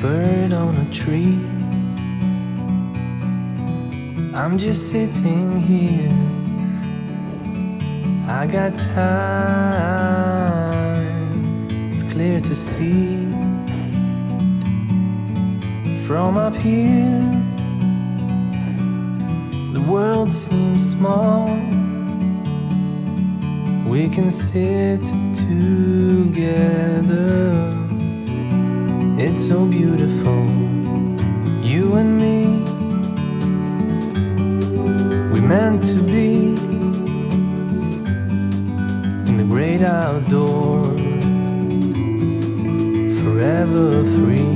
bird on a tree. I'm just sitting here, I got time, it's clear to see. From up here, the world seems small. We can sit together, it's so beautiful, you and me. We meant to be in the great outdoors, forever free.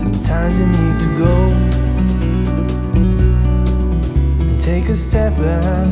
Sometimes you need to go and take a step back